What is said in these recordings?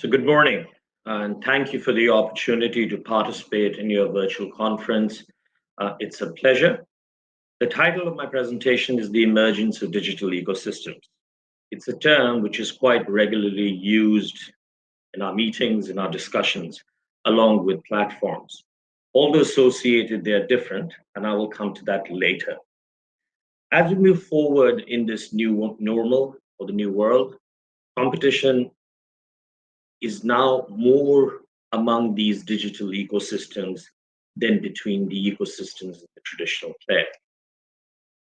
So, good morning, and thank you for the opportunity to participate in your virtual conference. It's a pleasure. The title of my presentation is The Emergence of Digital Ecosystems. It's a term which is quite regularly used in our meetings, in our discussions, along with platforms. Although associated, they are different, and I will come to that later. As we move forward in this new normal or the new world, competition is now more among these digital ecosystems than between the ecosystems of the traditional player.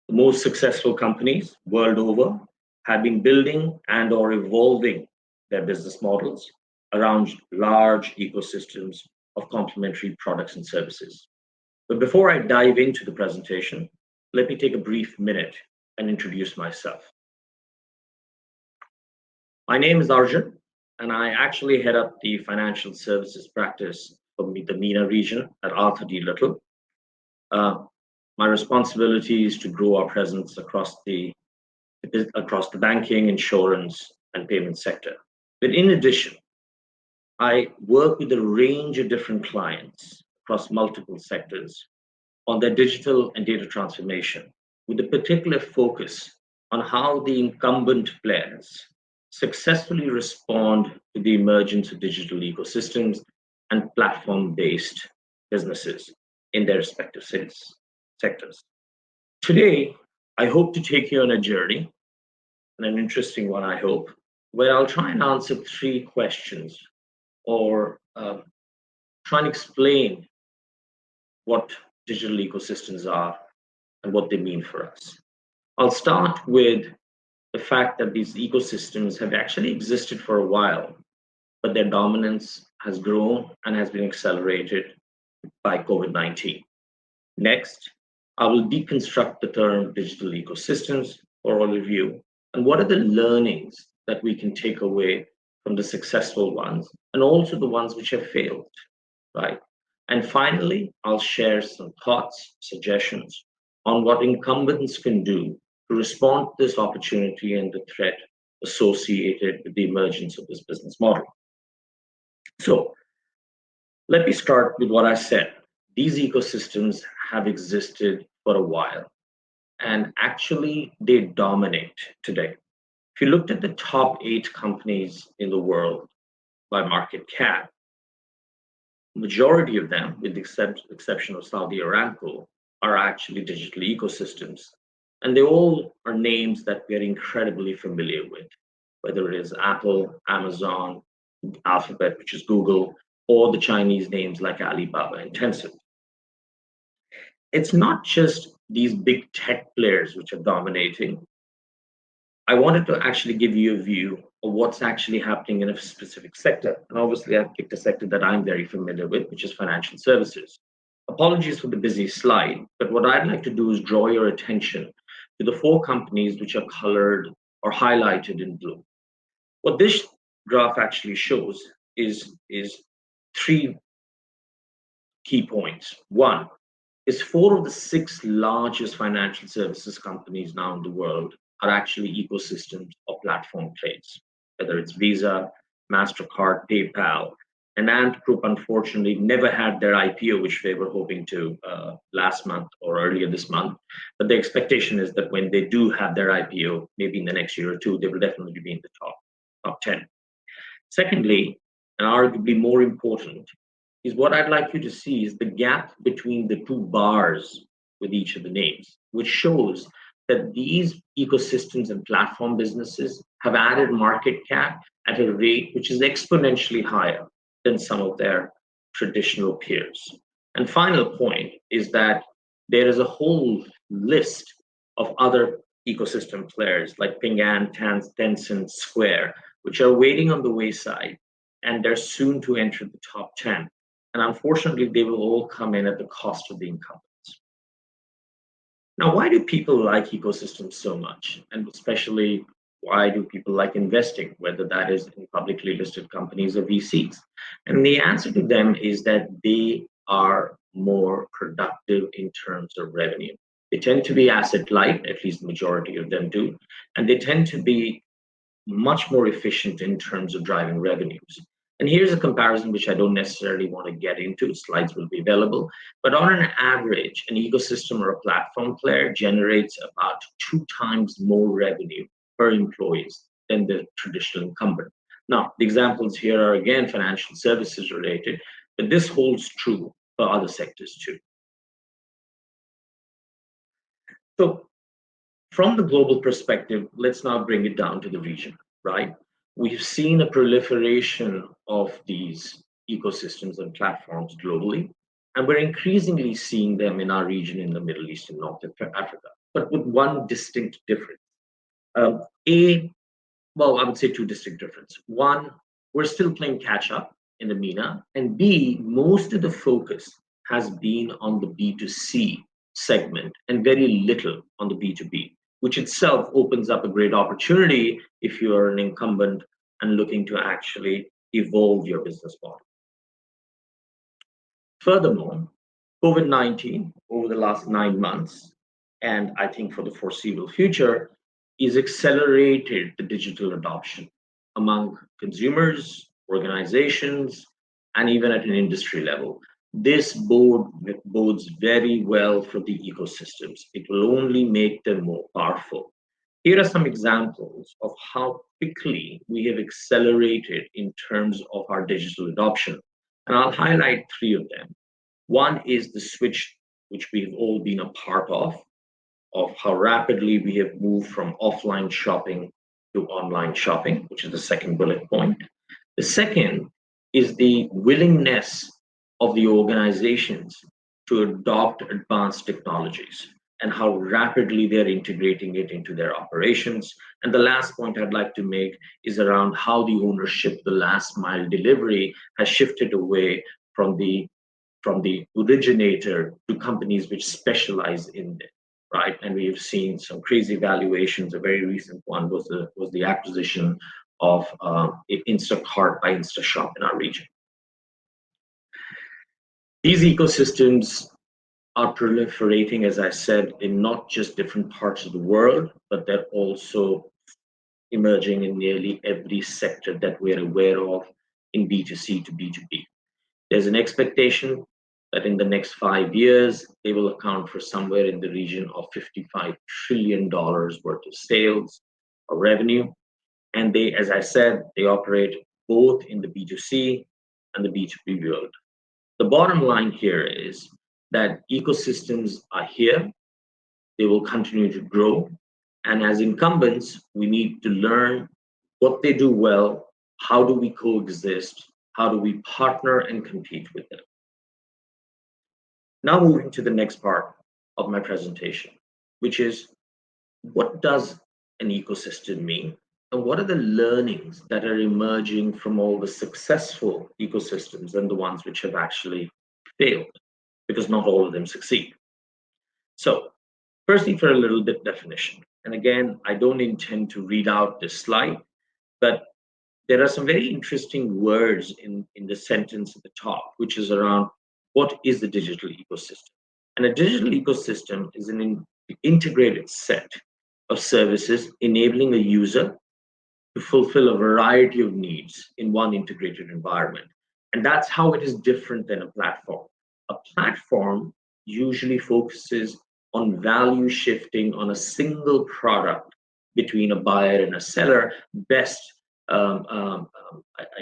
The most successful companies world over have been building and or evolving their business models around large ecosystems of complementary products and services. But before I dive into the presentation, let me take a brief minute and introduce myself. My name is Arjun, and I actually head up the financial services practice for the MENA region at Arthur D. Little. My responsibility is to grow our presence across the banking, insurance, and payment sector. But in addition, I work with a range of different clients across multiple sectors on their digital and data transformation, with a particular focus on how the incumbent players successfully respond to the emergence of digital ecosystems and platform-based businesses in their respective sectors. Today, I hope to take you on a journey, and an interesting one, I hope, where I'll try and answer three questions or try and explain what digital ecosystems are and what they mean for us. I'll start with the fact that these ecosystems have actually existed for a while, but their dominance has grown and has been accelerated by COVID-19. Next, I will deconstruct the term digital ecosystems for all of you, and what are the learnings that we can take away from the successful ones and also the ones which have failed, right? And finally, I'll share some thoughts, suggestions on what incumbents can do to respond to this opportunity and the threat associated with the emergence of this business model. So let me start with what I said. These ecosystems have existed for a while, and actually they dominate today. If you looked at the top 8 companies in the world by market cap, majority of them, with the exception of Saudi Aramco, are actually digital ecosystems. And they all are names that we are incredibly familiar with, whether it is Apple, Amazon, Alphabet, which is Google, or the Chinese names like Alibaba and Tencent. It's not just these big tech players which are dominating. I wanted to actually give you a view of what's actually happening in a specific sector. And obviously, I've picked a sector that I'm very familiar with, which is financial services. Apologies for the busy slide, but what I'd like to do is draw your attention to the 4 companies which are colored or highlighted in blue. What this graph actually shows is 3 key points. One is 4 of the 6 largest financial services companies now in the world are actually ecosystems or platform plays, whether it's Visa, MasterCard, PayPal. And Ant Group, unfortunately, never had their IPO, which they were hoping to last month or earlier this month. But the expectation is that when they do have their IPO, maybe in the next year or two, they will definitely be in the top 10. Secondly, and arguably more important, is what I'd like you to see is the gap between the 2 bars with each of the names, which shows that these ecosystems and platform businesses have added market cap at a rate which is exponentially higher than some of their traditional peers. And final point is that there is a whole list of other ecosystem players like Ping An, Tencent, Square, which are waiting on the wayside, and they're soon to enter the top 10. And unfortunately, they will all come in at the cost of the incumbents. Now, why do people like ecosystems so much? And especially, why do people like investing, whether that is in publicly listed companies or VCs? And the answer to them is that they are more productive in terms of revenue. They tend to be asset light, at least the majority of them do, and they tend to be much more efficient in terms of driving revenues. And here's a comparison which I don't necessarily want to get into. Slides will be available. But on an average, an ecosystem or a platform player generates about 2 times more revenue per employees than the traditional incumbent. Now, the examples here are again financial services related, but this holds true for other sectors too. So from the global perspective, let's now bring it down to the region, right? We've seen a proliferation of these ecosystems and platforms globally, and we're increasingly seeing them in our region in the Middle East and North Africa, but with one distinct difference. A well, I would say two distinct differences. One, we're still playing catch up in the MENA, and B, most of the focus has been on the B2C segment and very little on the B2B, which itself opens up a great opportunity if you are an incumbent and looking to actually evolve your business model. Furthermore, COVID-19 over the last 9 months, and I think for the foreseeable future, is accelerated the digital adoption among consumers, organizations, and even at an industry level. This bodes very well for the ecosystems. It will only make them more powerful. Here are some examples of how quickly we have accelerated in terms of our digital adoption. And I'll highlight three of them. One is the switch, which we've all been a part of how rapidly we have moved from offline shopping to online shopping, which is the second bullet point. The second is the willingness of the organizations to adopt advanced technologies and how rapidly they're integrating it into their operations. And the last point I'd like to make is around how the ownership, the last mile delivery, has shifted away from the originator to companies which specialize in it, right? And we have seen some crazy valuations. A very recent one was the acquisition of Instacart by InstaShop in our region. These ecosystems are proliferating, as I said, in not just different parts of the world, but they're also emerging in nearly every sector that we're aware of in B2C to B2B. There's an expectation that in the next 5 years, they will account for somewhere in the region of $55 trillion worth of sales or revenue. And they, as I said, they operate both in the B2C and the B2B world. The bottom line here is that ecosystems are here, they will continue to grow. And as incumbents, we need to learn what they do well, how do we coexist, how do we partner and compete with them. Now moving to the next part of my presentation, which is what does an ecosystem mean? And what are the learnings that are emerging from all the successful ecosystems and the ones which have actually failed? Because not all of them succeed. So, firstly, for a little bit definition. And again, I don't intend to read out this slide, but there are some very interesting words in the sentence at the top, which is around what is the digital ecosystem? And a digital ecosystem is an integrated set of services enabling a user to fulfill a variety of needs in one integrated environment. And that's how it is different than a platform. A platform usually focuses on value shifting on a single product between a buyer and a seller, best, I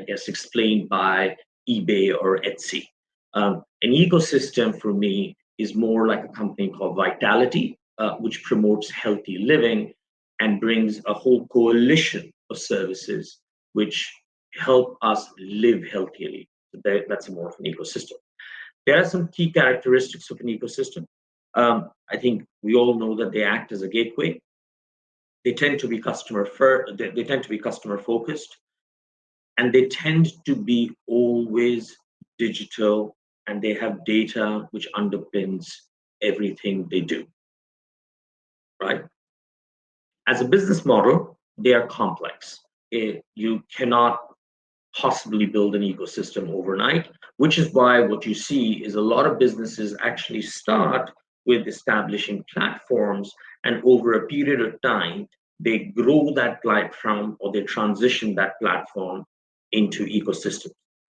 guess, explained by eBay or Etsy. An ecosystem for me is more like a company called Vitality, which promotes healthy living and brings a whole coalition of services which help us live healthily. So that's more of an ecosystem. There are some key characteristics of an ecosystem. I think we all know that they act as a gateway. They tend to be they tend to be customer focused, and they tend to be always digital, and they have data which underpins everything they do. Right? As a business model, they are complex. You cannot possibly build an ecosystem overnight, which is why what you see is a lot of businesses actually start with establishing platforms, and over a period of time, they grow that platform or they transition that platform into ecosystems.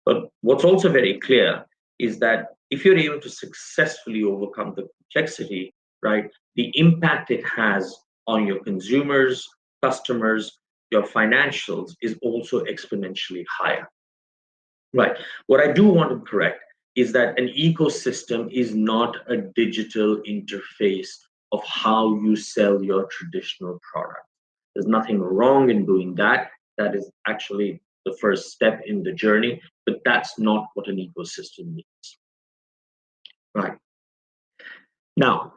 But what's also very clear is that if you're able to successfully overcome the complexity, right, the impact it has on your consumers, customers, your financials is also exponentially higher. Right. What I do want to correct is that an ecosystem is not a digital interface of how you sell your traditional product. There's nothing wrong in doing that. That is actually the first step in the journey, but that's not what an ecosystem means. Right. Now,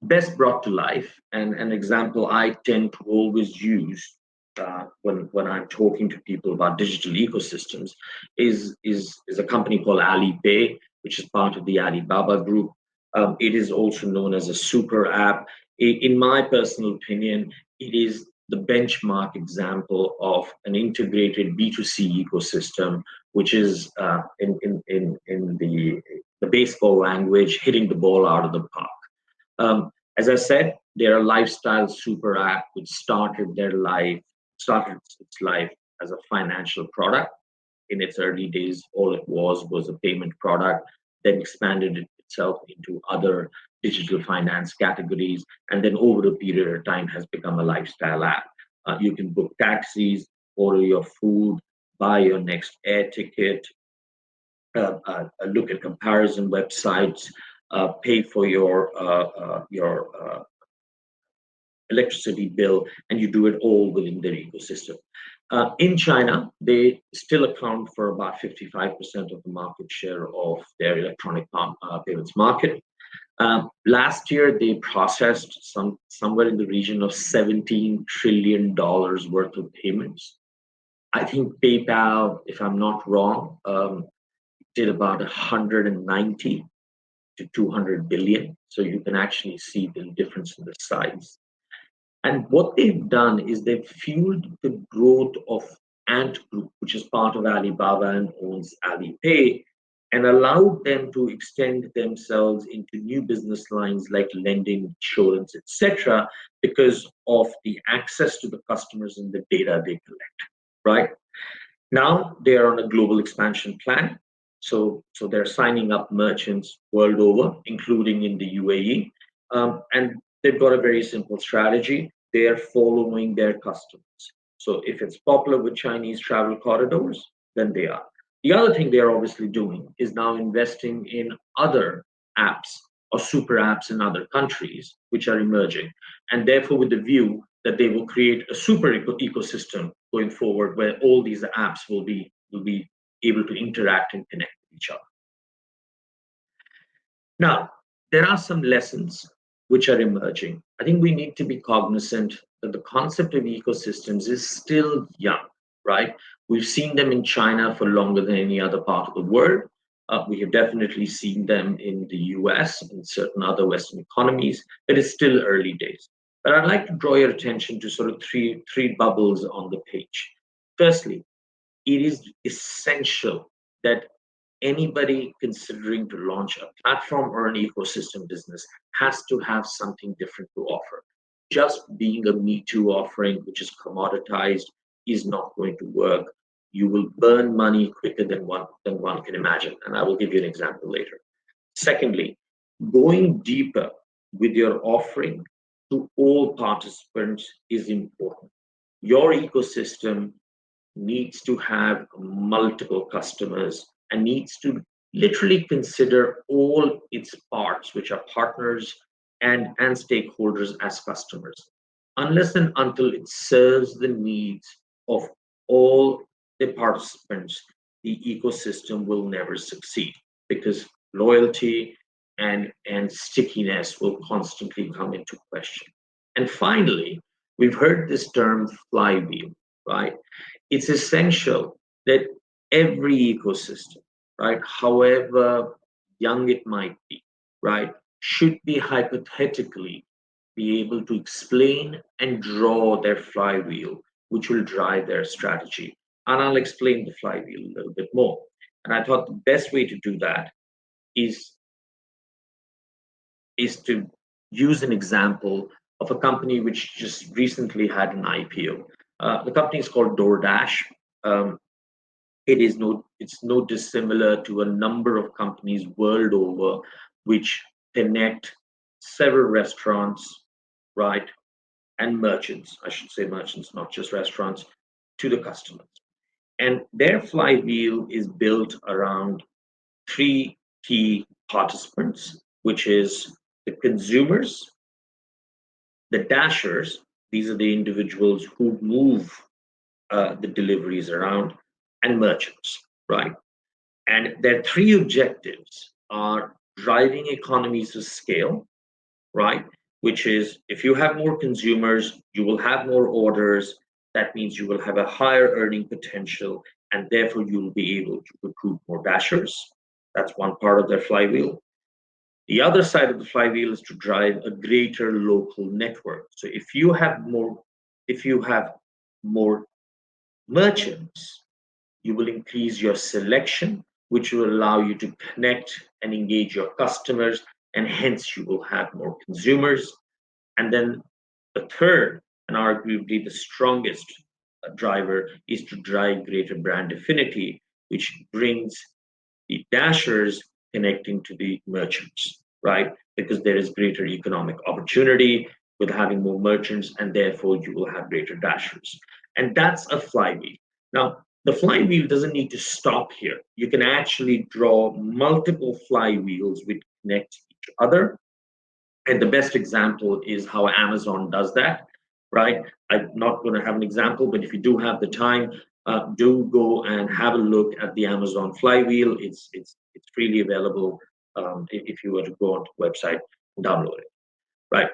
best brought to life, and an example I tend to always use when I'm talking to people about digital ecosystems is a company called Alipay, which is part of the Alibaba group. It is also known as a super app. In my personal opinion, it is the benchmark example of an integrated B2C ecosystem, which is in the baseball language, hitting the ball out of the park. As I said, they're a lifestyle super app which started its life as a financial product. In its early days, all it was a payment product, then expanded itself into other digital finance categories, and then over a period of time has become a lifestyle app. You can book taxis, order your food, buy your next air ticket, look at comparison websites, pay for your electricity bill, and you do it all within their ecosystem. In China, they still account for about 55% of the market share of their electronic payments market. Last year, they processed somewhere in the region of $17 trillion worth of payments. I think PayPal, if I'm not wrong, did about 190 to 200 billion. So you can actually see the difference in the size. And what they've done is they've fueled the growth of Ant Group, which is part of Alibaba and owns Alipay, and allowed them to extend themselves into new business lines like lending, insurance, etc., because of the access to the customers and the data they collect. Right now, they are on a global expansion plan. So they're signing up merchants world over, including in the UAE, and they've got a very simple strategy. They are following their customers. So if it's popular with Chinese travel corridors, then they are. The other thing they are obviously doing is now investing in other apps or super apps in other countries which are emerging, and therefore with the view that they will create a super ecosystem going forward where all these apps will be able to interact and connect with each other. Now, there are some lessons which are emerging. I think we need to be cognizant that the concept of ecosystems is still young, right? We've seen them in China for longer than any other part of the world. We have definitely seen them in the US and certain other Western economies, but it's still early days. But I'd like to draw your attention to sort of three bubbles on the page. Firstly, it is essential that anybody considering to launch a platform or an ecosystem business has to have something different to offer. Just being a Me Too offering, which is commoditized, is not going to work. You will burn money quicker than one can imagine. And I will give you an example later. Secondly, going deeper with your offering to all participants is important. Your ecosystem needs to have multiple customers and needs to literally consider all its parts, which are partners and stakeholders as customers. Unless and until it serves the needs of all the participants, the ecosystem will never succeed because loyalty and stickiness will constantly come into question. And finally, we've heard this term flywheel, right? It's essential that every ecosystem, right, however young it might be, right, should be hypothetically be able to explain and draw their flywheel, which will drive their strategy. And I'll explain the flywheel a little bit more. And I thought the best way to do that is is to use an example of a company which just recently had an IPO. The company is called DoorDash. Um, it's no dissimilar to a number of companies world over which connect several restaurants, right, and merchants, I should say merchants, not just restaurants, to the customers. And their flywheel is built around three key participants, which is the consumers, the dashers, these are the individuals who move the deliveries around, and merchants, right? And their three objectives are driving economies of scale, right? Which is if you have more consumers, you will have more orders. That means you will have a higher earning potential, and therefore you will be able to recruit more dashers. That's one part of their flywheel. The other side of the flywheel is to drive a greater local network. So if you have more merchants, you will increase your selection, which will allow you to connect and engage your customers, and hence you will have more consumers. And then the third, and arguably the strongest driver, is to drive greater brand affinity, which brings the dashers connecting to the merchants, right? Because there is greater economic opportunity with having more merchants, and therefore you will have greater dashers. And that's a flywheel. Now, the flywheel doesn't need to stop here. You can actually draw multiple flywheels which connect each other. And the best example is how Amazon does that, right? I'm not going to have an example, but if you do have the time, do go and have a look at the Amazon flywheel. It's freely available if you were to go onto the website and download it, right?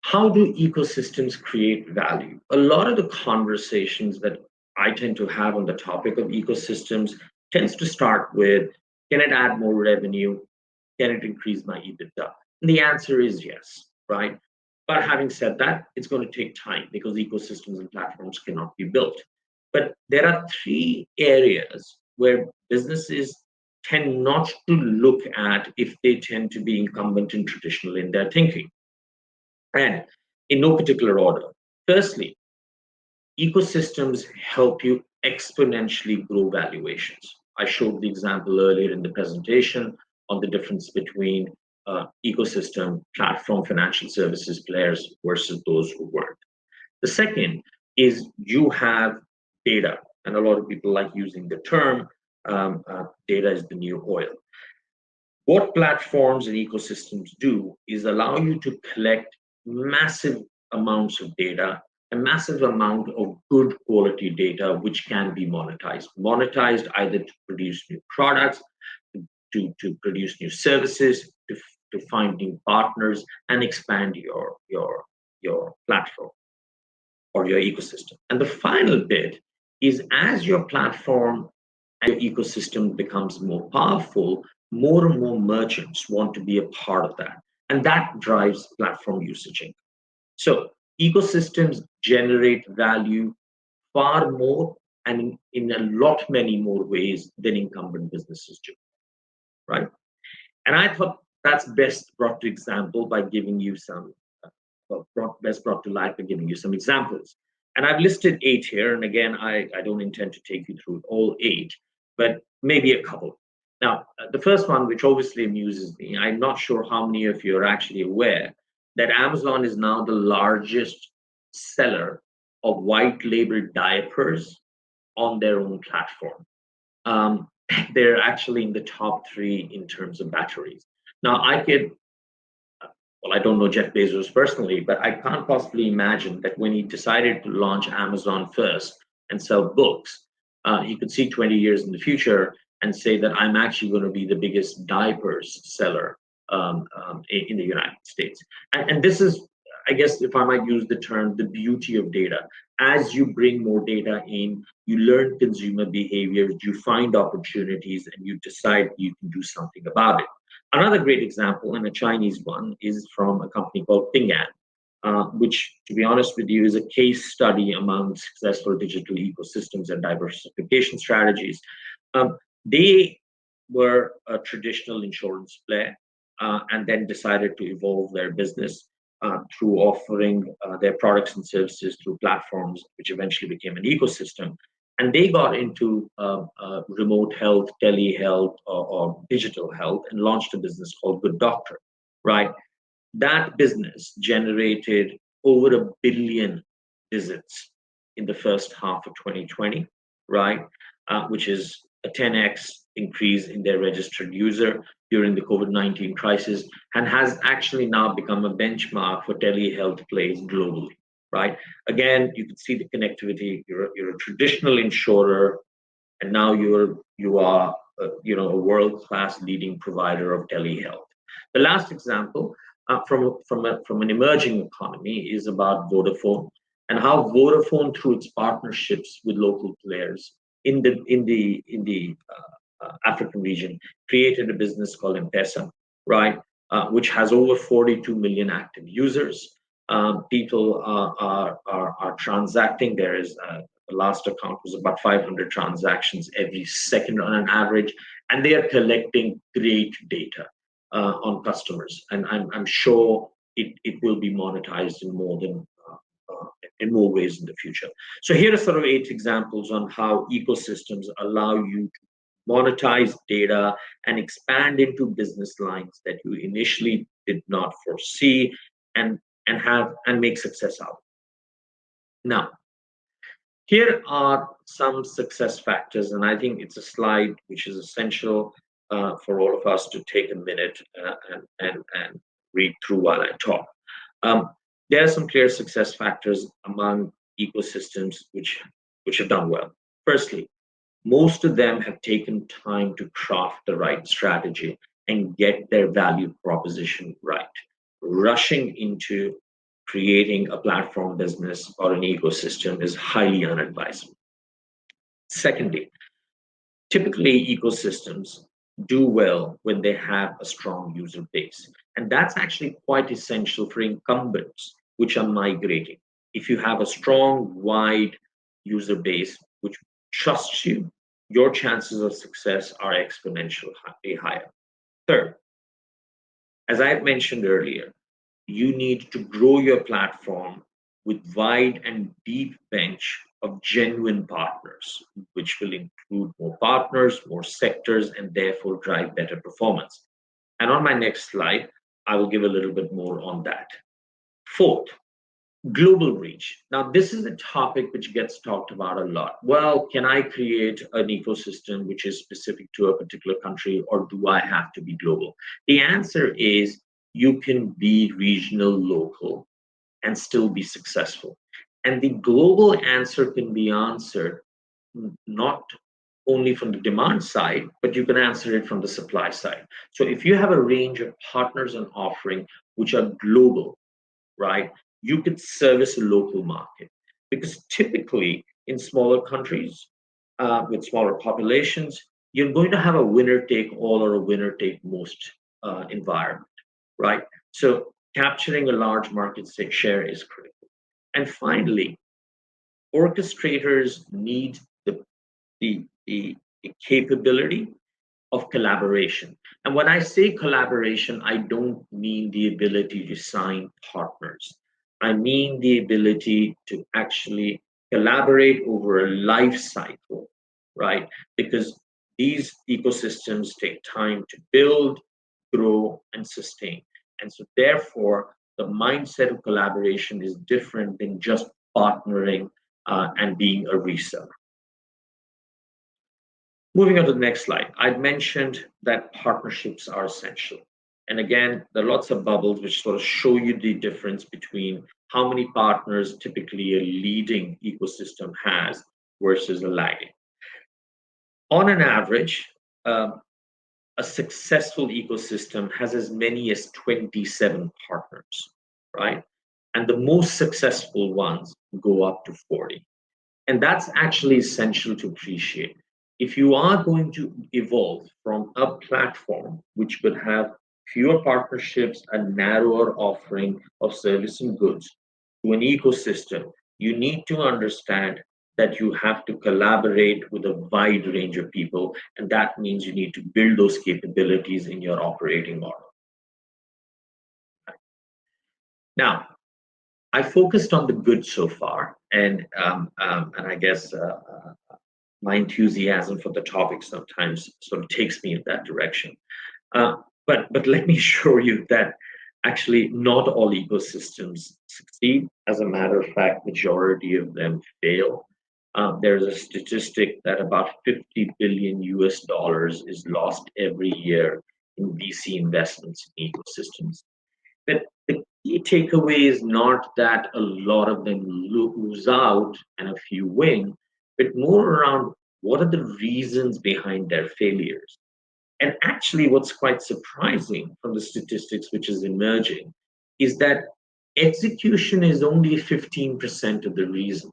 How do ecosystems create value? A lot of the conversations that I tend to have on the topic of ecosystems tends to start with, can it add more revenue? Can it increase my EBITDA? And the answer is yes, right? But having said that, it's going to take time because ecosystems and platforms cannot be built. But there are three areas where businesses tend not to look at if they tend to be incumbent and traditional in their thinking. And in no particular order. Firstly, ecosystems help you exponentially grow valuations. I showed the example earlier in the presentation on the difference between ecosystem, platform, financial services players versus those who weren't. The second is you have data, and a lot of people like using the term data is the new oil. What platforms and ecosystems do is allow you to collect massive amounts of data, a massive amount of good quality data, which can be monetized. Monetized either to produce new products, to produce new services, to find new partners and expand your platform or your ecosystem. And the final bit is as your platform and your ecosystem becomes more powerful, more and more merchants want to be a part of that. And that drives platform usage. So ecosystems generate value far more and in a lot many more ways than incumbent businesses do, right? And I thought that's best brought to example by giving you some, best brought to life by giving you some examples. And I've listed 8 here. And again, I don't intend to take you through all 8, but maybe a couple. Now, the first one, which obviously amuses me, I'm not sure how many of you are actually aware that Amazon is now the largest seller of white label diapers on their own platform. They're actually in the top 3 in terms of batteries. Now, well, I don't know Jeff Bezos personally, but I can't possibly imagine that when he decided to launch Amazon first and sell books, he could see 20 years in the future and say that I'm actually going to be the biggest diapers seller in the United States. And this is, I guess, if I might use the term, the beauty of data. As you bring more data in, you learn consumer behaviors, you find opportunities, and you decide you can do something about it. Another great example, and a Chinese one, is from a company called Ping An, which, to be honest with you, is a case study among successful digital ecosystems and diversification strategies. They were a traditional insurance player and then decided to evolve their business through offering their products and services through platforms, which eventually became an ecosystem. and they got into remote health, telehealth, or digital health, and launched a business called Good Doctor, right? That business generated over a billion visits in the first half of 2020, right? Which is a 10x increase in their registered user during the COVID-19 crisis, and has actually now become a benchmark for telehealth plays globally, right? Again, you can see the connectivity. You're a traditional insurer, and now you are a world class leading provider of telehealth. The last example from an emerging economy is about Vodafone, and how Vodafone, through its partnerships with local players in the African region, created a business called M-Pesa, right, which has over 42 million active users. People are transacting. There is the last account was about 500 transactions every second on an average, and they are collecting great data on customers, and I'm sure it will be monetized in more ways in the future. So here are sort of 8 examples on how ecosystems allow you to monetize data and expand into business lines that you initially did not foresee, and make success out. Now, here are some success factors, and I think it's a slide which is essential for all of us to take a minute and read through while I talk. Um, there are some clear success factors among ecosystems which have done well. Firstly, most of them have taken time to craft the right strategy and get their value proposition right. Rushing into creating a platform business or an ecosystem is highly unadvisable. Secondly, typically ecosystems do well when they have a strong user base. And that's actually quite essential for incumbents which are migrating. If you have a strong, wide user base which trusts you, your chances of success are exponentially higher. Third, as I mentioned earlier, you need to grow your platform with wide and deep bench of genuine partners, which will include more partners, more sectors, and therefore drive better performance. And on my next slide, I will give a little bit more on that. Fourth, global reach. Now, this is a topic which gets talked about a lot. Well, can I create an ecosystem which is specific to a particular country, or do I have to be global? The answer is you can be regional, local, and still be successful. And the global answer can be answered not only from the demand side, but you can answer it from the supply side. So if you have a range of partners and offering which are global, right, you could service a local market. Because typically in smaller countries with smaller populations, you're going to have a winner take all or a winner take most environment, right? So capturing a large market share is critical. And finally, orchestrators need the capability of collaboration. And when I say collaboration, I don't mean the ability to sign partners. I mean the ability to actually collaborate over a life cycle, right? Because these ecosystems take time to build, grow, and sustain. And so, therefore, the mindset of collaboration is different than just partnering and being a reseller. Moving on to the next slide, I'd mentioned that partnerships are essential. And again, there are lots of bubbles which sort of show you the difference between how many partners typically a leading ecosystem has versus a lagging. On an average, a successful ecosystem has as many as 27 partners, right? And the most successful ones go up to 40. And that's actually essential to appreciate. If you are going to evolve from a platform which could have fewer partnerships, a narrower offering of service and goods, to an ecosystem, you need to understand that you have to collaborate with a wide range of people, and that means you need to build those capabilities in your operating model. Now, I focused on the good so far, and I guess my enthusiasm for the topic sometimes sort of takes me in that direction. Uh, but let me assure you that actually not all ecosystems succeed. As a matter of fact, majority of them fail. There's a statistic that about 50 billion US dollars is lost every year in VC investments in ecosystems. But the key takeaway is not that a lot of them lose out and a few win, but more around what are the reasons behind their failures. And actually, what's quite surprising from the statistics which is emerging is that execution is only 15% of the reason.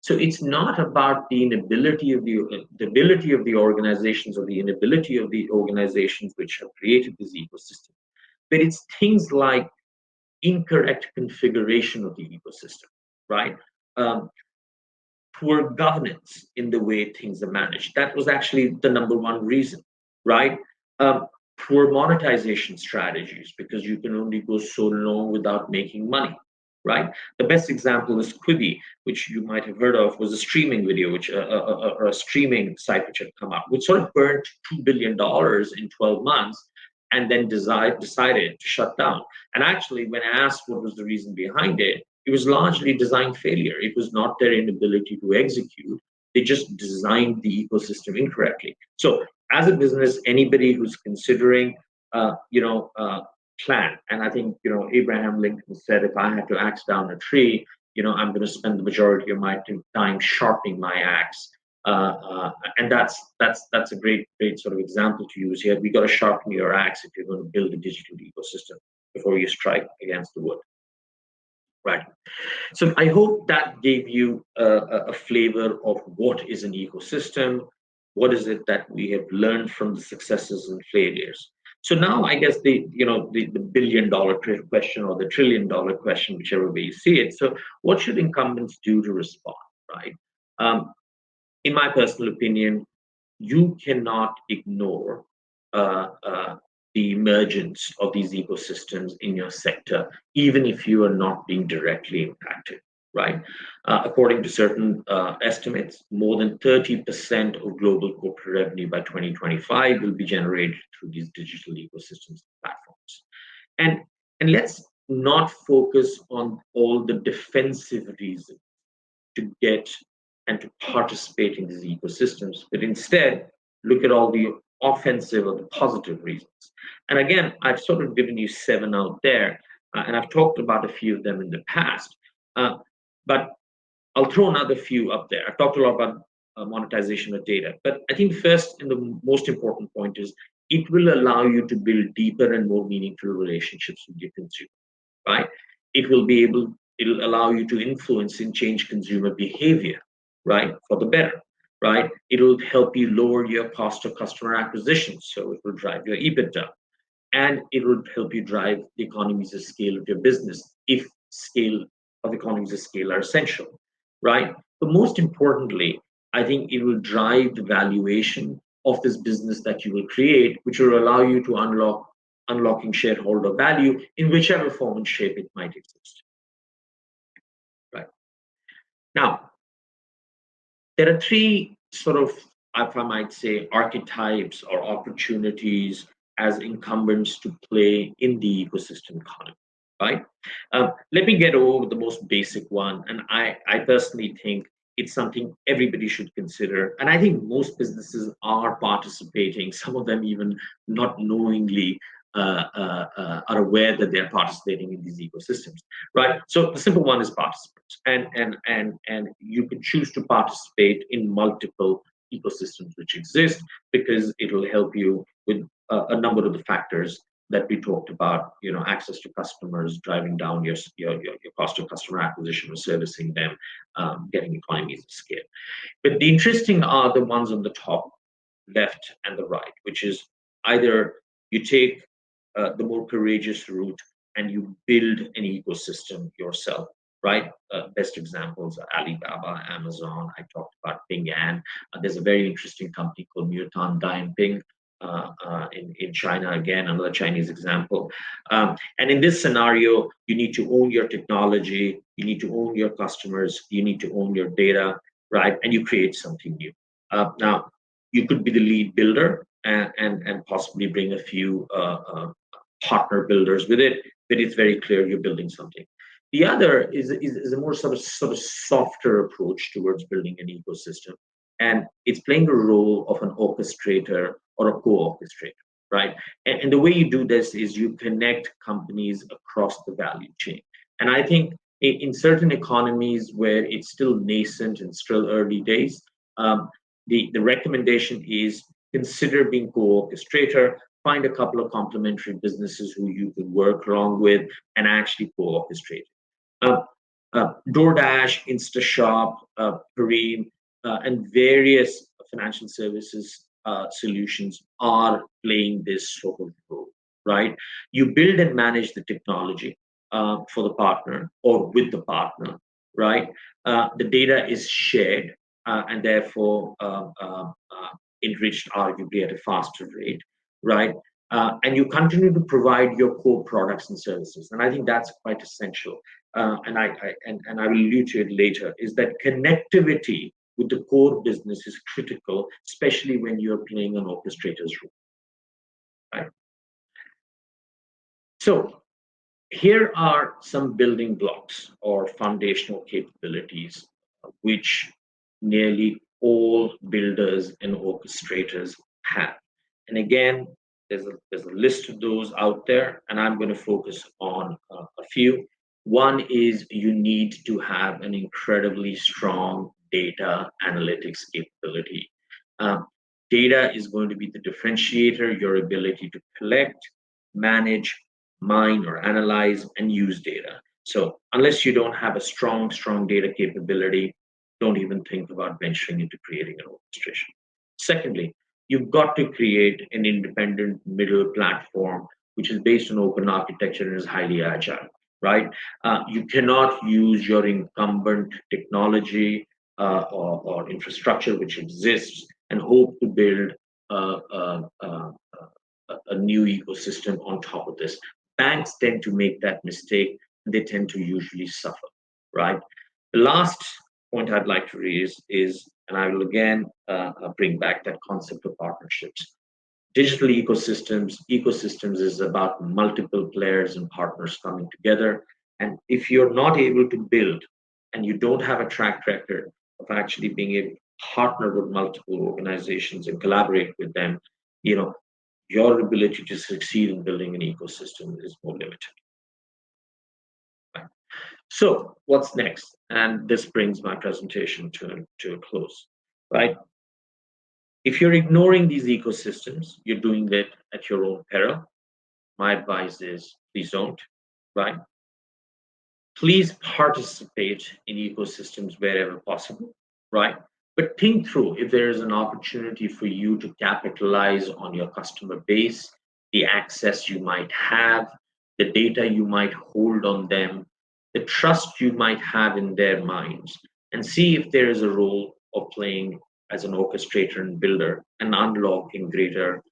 So it's not about the inability of the ability of the organizations or the inability of the organizations which have created this ecosystem, but it's things like incorrect configuration of the ecosystem, right? Um, Poor governance in the way things are managed. That was actually the number one reason, right? Um, Poor monetization strategies because you can only go so long without making money, right? The best example is Quibi, which you might have heard of, was a streaming video, which or a streaming site which had come up, which sort of burned $2 billion in 12 months, and then decided to shut down. And actually, when asked what was the reason behind it, it was largely design failure. It was not their inability to execute. They just designed the ecosystem incorrectly. So, as a business, anybody who's considering, plan, and I think Abraham Lincoln said, if I had to axe down a tree, I'm going to spend the majority of my time sharpening my axe. And that's a great sort of example to use here. We got to sharpen your axe if you're going to build a digital ecosystem before you strike against the wood. Right. So I hope that gave you a flavor of what is an ecosystem, what is it that we have learned from the successes and failures. So now I guess the $1 billion question or the $1 trillion question, whichever way you see it. So what should incumbents do to respond, right? Um, in my personal opinion, you cannot ignore uh, uh, the emergence of these ecosystems in your sector, even if you are not being directly impacted, right? According to certain estimates, more than 30% of global corporate revenue by 2025 will be generated through these digital ecosystems platforms. And, and let's not focus on all the defensive reasons to get and to participate in these ecosystems, but instead look at all the offensive or the positive reasons. And again, I've sort of given you seven out there, and I've talked about a few of them in the past, but I'll throw another few up there. I've talked a lot about monetization of data, but I think first and the most important point is it will allow you to build deeper and more meaningful relationships with your consumer, right? It'll allow you to influence and change consumer behavior, right, for the better, right? It'll help you lower your cost of customer acquisition, so it will drive your EBITDA, and it will help you drive the economies of scale of your business if scale of economies of scale are essential, right? But most importantly, I think it will drive the valuation of this business that you will create, which will allow you to unlocking shareholder value in whichever form and shape it might exist. Right. Now, there are three sort of, if I might say, archetypes or opportunities as incumbents to play in the ecosystem economy, right? Let me get over the most basic one. And I personally think it's something everybody should consider. And I think most businesses are participating, some of them even not knowingly are aware that they're participating in these ecosystems, right? So the simple one is participants, and you can choose to participate in multiple ecosystems which exist because it'll help you with a number of the factors that we talked about. Access to customers, driving down your cost of customer acquisition or servicing them, getting economies of scale. But the interesting are the ones on the top left and the right, which is either you take the more courageous route and you build an ecosystem yourself, right? Best examples are Alibaba, Amazon. I talked about Ping An. There's a very interesting company called Mutan Dianping in China, again, another Chinese example. And in this scenario, you need to own your technology, you need to own your customers, you need to own your data, right? And you create something new. Now, you could be the lead builder and possibly bring a few partner builders with it, but it's very clear you're building something. The other is a more sort of softer approach towards building an ecosystem, and it's playing the role of an orchestrator or a co-orchestrator, right? And the way you do this is you connect companies across the value chain. And I think in certain economies where it's still nascent and still early days, um, the recommendation is consider being co-orchestrator, find a couple of complementary businesses who you could work along with and actually co-orchestrate. Uh, DoorDash, InstaShop, Pareem, and various financial services solutions are playing this sort of role, right? You build and manage the technology for the partner or with the partner, right? The data is shared and therefore enriched arguably at a faster rate, right? And you continue to provide your core products and services. And I think that's quite essential. And I will allude to it later, is that connectivity with the core business is critical, especially when you're playing an orchestrator's role, right? So here are some building blocks or foundational capabilities which nearly all builders and orchestrators have. And again, there's a list of those out there, and I'm going to focus on a few. One is you need to have an incredibly strong data analytics capability. Um, Data is going to be the differentiator, your ability to collect, manage, mine, or analyze and use data. So unless you don't have a strong data capability, don't even think about venturing into creating an orchestration. Secondly, you've got to create an independent middle platform which is based on open architecture and is highly agile, right? You cannot use your incumbent technology or infrastructure which exists and hope to build a new ecosystem on top of this. Banks tend to make that mistake, and they tend to usually suffer, right? The last point I'd like to raise is, and I will again bring back that concept of partnerships. Digital ecosystems is about multiple players and partners coming together. And if you're not able to build and you don't have a track record of actually being able to partner with multiple organizations and collaborate with them, you know, your ability to succeed in building an ecosystem is more limited. Right? So what's next? And this brings my presentation to a close, right? If you're ignoring these ecosystems, you're doing it at your own peril. My advice is please don't, right? Please participate in ecosystems wherever possible, right? But think through if there is an opportunity for you to capitalize on your customer base, the access you might have, the data you might hold on them, the trust you might have in their minds, and see if there is a role of playing as an orchestrator and builder and unlocking greater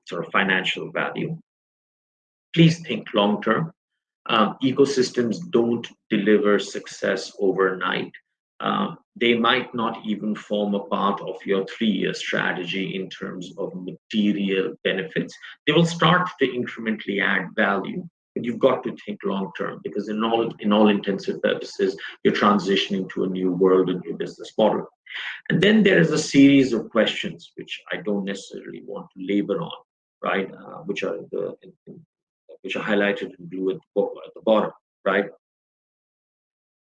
sort of financial value. Please think long term. Ecosystems don't deliver success overnight. They might not even form a part of your 3 year strategy in terms of material benefits. They will start to incrementally add value, but you've got to think long term because in all intensive purposes, you're transitioning to a new world, a new business model. And then there is a series of questions which I don't necessarily want to labor on, right? Which are highlighted in blue at the bottom, right?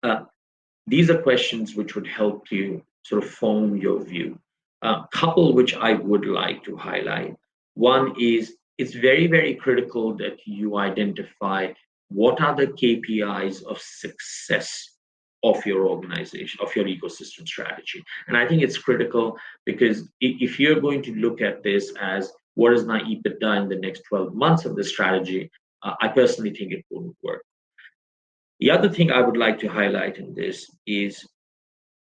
Uh, these are questions which would help you sort of form your view. A couple which I would like to highlight. One is it's very critical that you identify what are the KPIs of success of your organization, of your ecosystem strategy. And I think it's critical because if you're going to look at this as what is my EBITDA in the next 12 months of the strategy, I personally think it wouldn't work. The other thing I would like to highlight in this is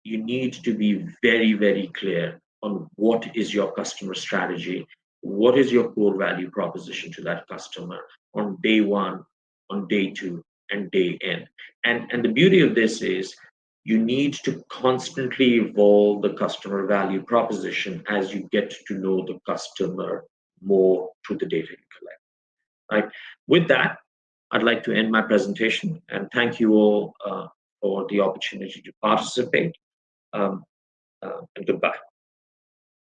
you need to be very clear on what is your customer strategy, what is your core value proposition to that customer on day one, on day two, and day n. And the beauty of this is you need to constantly evolve the customer value proposition as you get to know the customer more through the data you collect. Right. With that, I'd like to end my presentation and thank you all for the opportunity to participate. And goodbye.